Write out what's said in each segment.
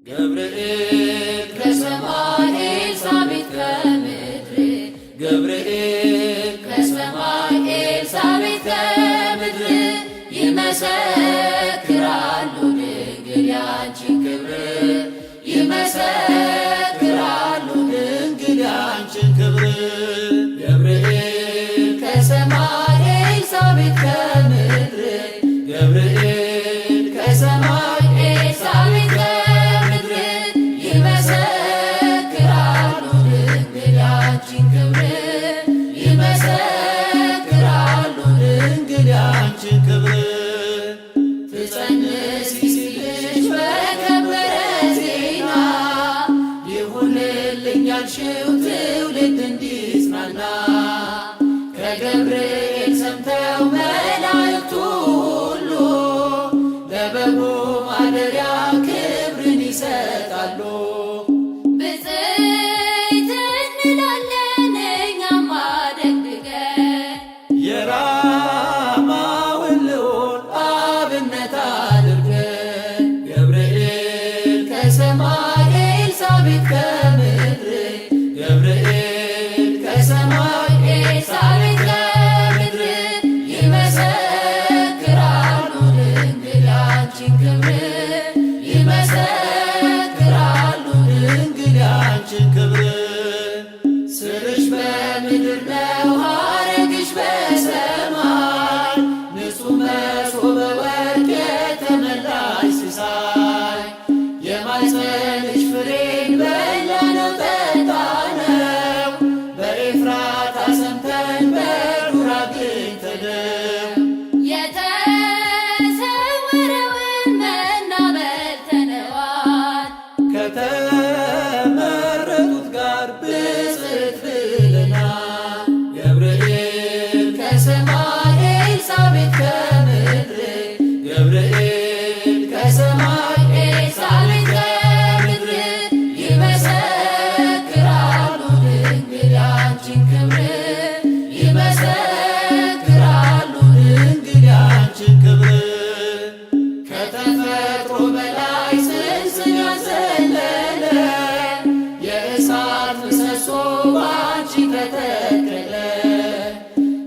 ገብርኤል ከሰማይ ኤልሳቤጥ ከምድር ገብርኤል ከሰማይ ኤልሳቤጥ ከምድር ይመሰክራሉ ድንግል ያንቺን ክብር ይመሰክራሉ ድንግል ያንቺን ክብር ገብርኤል ከሰማይ ኤልሳቤጥ ከምድር ገብርኤል ከሰማይ ኤልሳቤጥ ከምድር ይመሰክራሉ ድንግል ያንቺን ክብር ይመሰክራሉ ድንግል ያንቺን ክብር ትጸንሲ ሲልሽ በከበረ ዜና ይሁንልኝ ያልሽው ትውልድ እንዲጽናና ከገብርኤል ሰምተው መላእክቱ ሁሉ ለበጉ ማደሪያ ክብርን ይሰጣሉ። ብፅዕት እንላለን እኛም አደግድገን የራማውን ልዑል አብነት አድርገን ገብርኤል ከሰማይ ኤልሳቤጥ ከምድር ገብርኤል ከሰማይ ኤልሳቤጥ ከምድር ይመሰክራሉ ድንግል ያንቺን ክብር ይመሰክራሉ ድንግል ያንቺን ክብር ስርሽ በምድር ነው ሐረግሽ በሰማይ ንጹሕ መሶበ ወርቅ የተመላሽ ሲሳይ የማኅፀንሽ ፍሬን በላነው ጠጣነው በኤፍራታ ሰምተን በዱር አግኝተነው የተሰወረውን መና በልተነዋል ከተመረጡት ጋር ብፅዕት ብለናል ገብርኤል ከሰማይ ኤልሳቤጥ ከምድር ገብርኤል ከሰማይ ኤልሳቤጥ ከምድር ይመሰክራሉ ድንግል ያንቺን ክብር ይመሰክራሉ ድንግል ያንቺን ክብር ከተፈጥሮ በላይ ስንስን ያዘለለ የእሳት ምሰሶ ባንቺ ተተከለ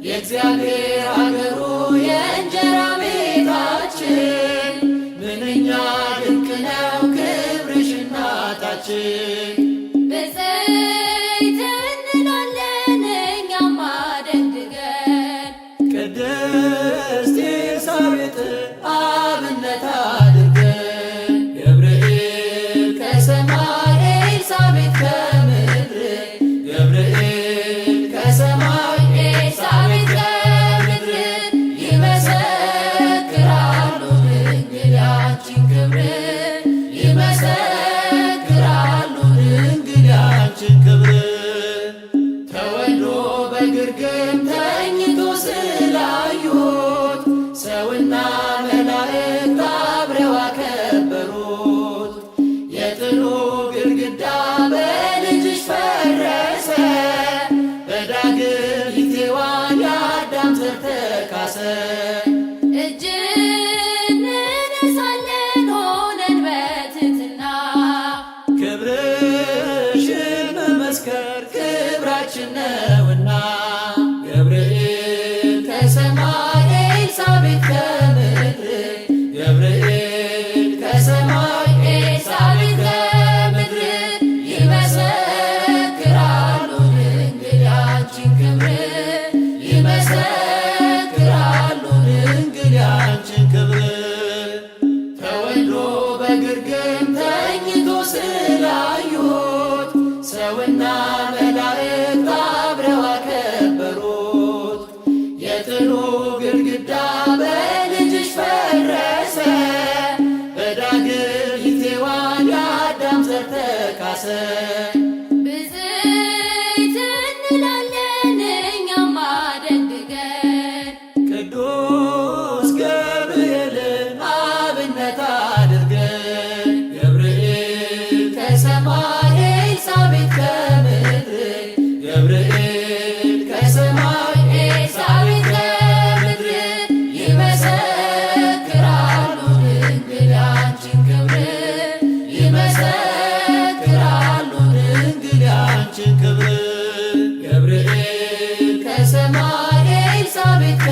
የእግዚአብሔር አገሩ የእንጀራ ቤታችን ምንኛ ድንቅ ነው ክብርሽ እናታችን ብፅዕት እንላለን እኛም አደግድገን ቅድስት ኤልሳቤጥ አብነት አድርገን ገብርኤል ከሰማይ ኤልሳቤጥ ከምድር ገብርኤል ከሰማይ ኤልሳቤጥ ከምድር ይመሰክራሉ ድንግል ያንቺን ክብር ይመሰክራሉ ድንግል ያንቺን ክብር ተወልዶ በግርግም ተኝቶ ስላዩት ሰውና መላእክት አብረው አከበሩት የጥሉ ግድግዳ በልጅሽ ፈረሰ በዳግም ሔዋን የአዳም ዘር ተካሰ እጅ እንነሳለን ሆነን በትሕትና ክብርሽን መመስከር ክብራችን ነውና ገብርኤል ከሰማይ ኤልሳቤጥ ከምድር ገብርኤል ከሰማይ ኤልሳቤጥ ከምድር ይመሰክራሉ ድንግል ያንቺን ክብር ይመሰክራሉ ድንግል ያንቺን ክብር ተወልዶ በግርግም ተኝቶ ስላዩት ሰውና መላእክት አብረው አከበሩት የጥሉ ግድግዳ በልጅሽ ፈረሰ በዳግም ሔዋን የአዳም ዘር ተካሰ ብፅዕት እንላለን እኛም አደግድገን ቅዱስ ገብርኤልን አብነት አድርገን በሰማይ ኤልሳቤጥ